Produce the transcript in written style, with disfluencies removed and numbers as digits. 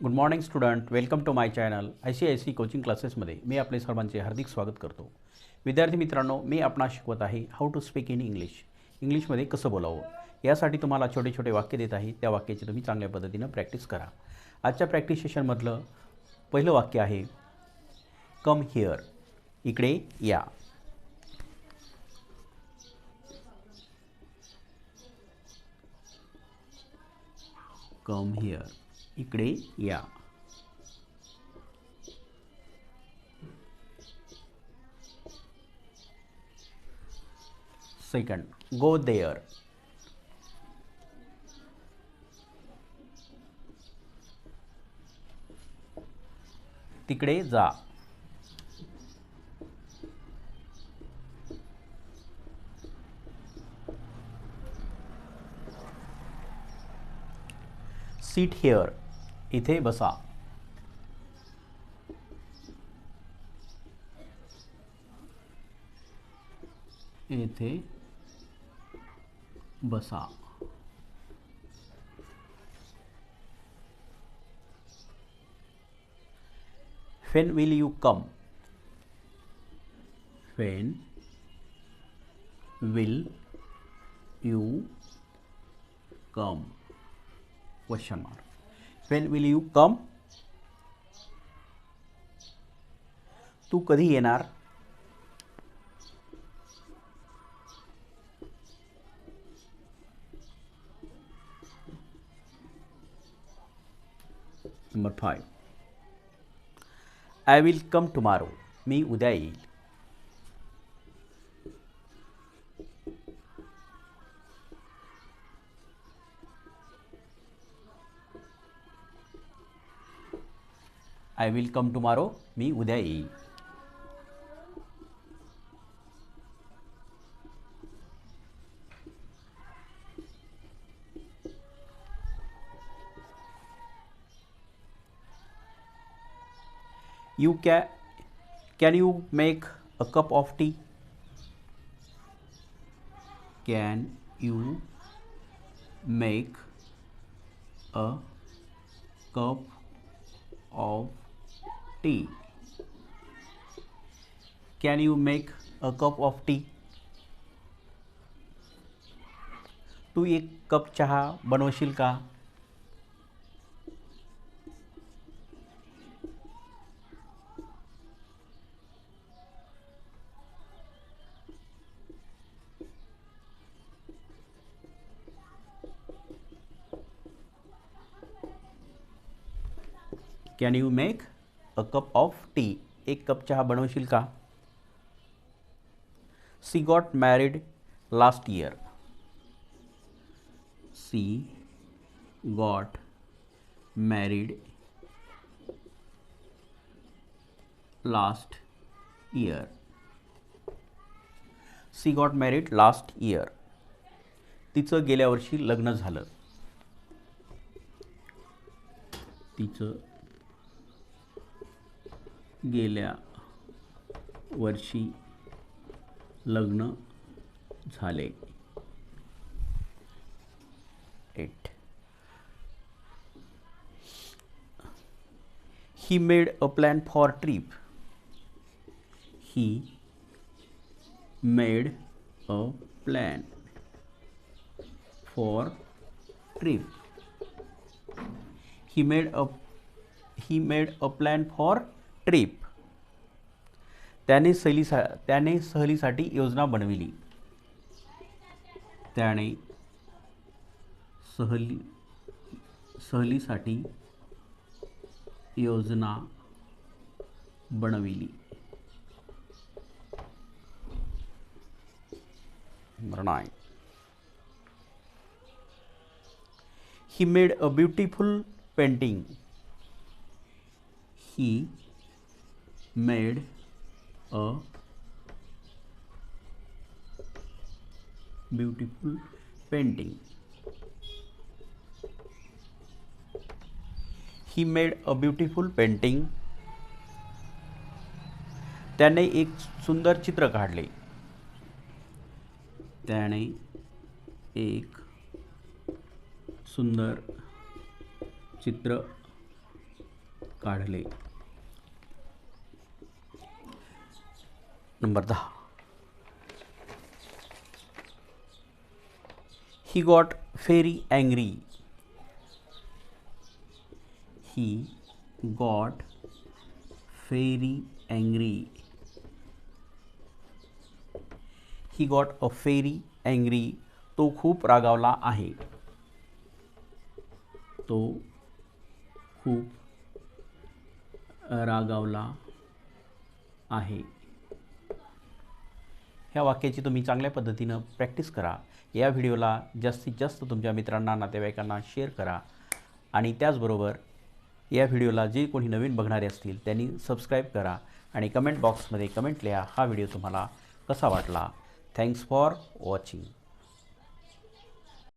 Good morning student, welcome to my channel ICIC coaching क्लासेसमध्ये मी आपले सर्वांचे हार्दिक स्वागत करतो. विद्यार्थी मित्रांनो, मी आपणास शिकवत आहे हाऊ टू स्पीक इन इंग्लिशमध्ये कसं बोलावं. यासाठी तुम्हाला छोटे छोटे वाक्य देत आहे. त्या वाक्याची तुम्ही चांगल्या पद्धतीनं प्रॅक्टिस करा. आजच्या प्रॅक्टिस सेशनमधलं पहिलं वाक्य आहे कम हिअर, इकडे या. कम हिअर, इकडे या. Second, go there. तिकडे जा. सीट हिअर, इथे बसा. इथे बसा. When will you come? When will you come? Question mark. When will you come? तू कधी येणार? Number 5. I will come tomorrow. मी उद्या येईल. I will come tomorrow. मी उद्या येईल. Can you make a cup of tea? Can you make a cup of tea? Can you make a cup of tea? तू एक cup चहा बनवशील का? Can you make a cup of tea? एक cup चहा बनवशील का? She got married last year. She got married last year. She got married last year. तिचं गेल्या वर्षी लग्न झालं. तिचं गेल्या वर्षी लग्न झाले. 8. He made a plan for trip. He made a plan for trip. He made a plan for trip. त्याने सहलीसाठी योजना बनविली. त्याने सहलीसाठी योजना बनविली. Number 9. He made a beautiful painting. He made a beautiful painting. He made a beautiful painting. त्याने एक सुंदर चित्र काढले. त्याने एक सुंदर चित्र काढले. Number 10. He got very angry. He got very angry. He got a very angry. तो खूप रागावला आहे. तो खूप रागावला आहे. ह्या वाक्याची तुम्ही चांगल्या पद्धतीनं प्रॅक्टिस करा. या व्हिडिओला जास्तीत जास्त तुमच्या मित्रांना, नातेवाईकांना शेअर करा आणि त्याचबरोबर या व्हिडिओला जे कोणी नवीन बघणारे असतील त्यांनी सबस्क्राईब करा आणि कमेंट बॉक्समध्ये कमेंट लिहा हा व्हिडिओ तुम्हाला कसा वाटला. Thanks for watching.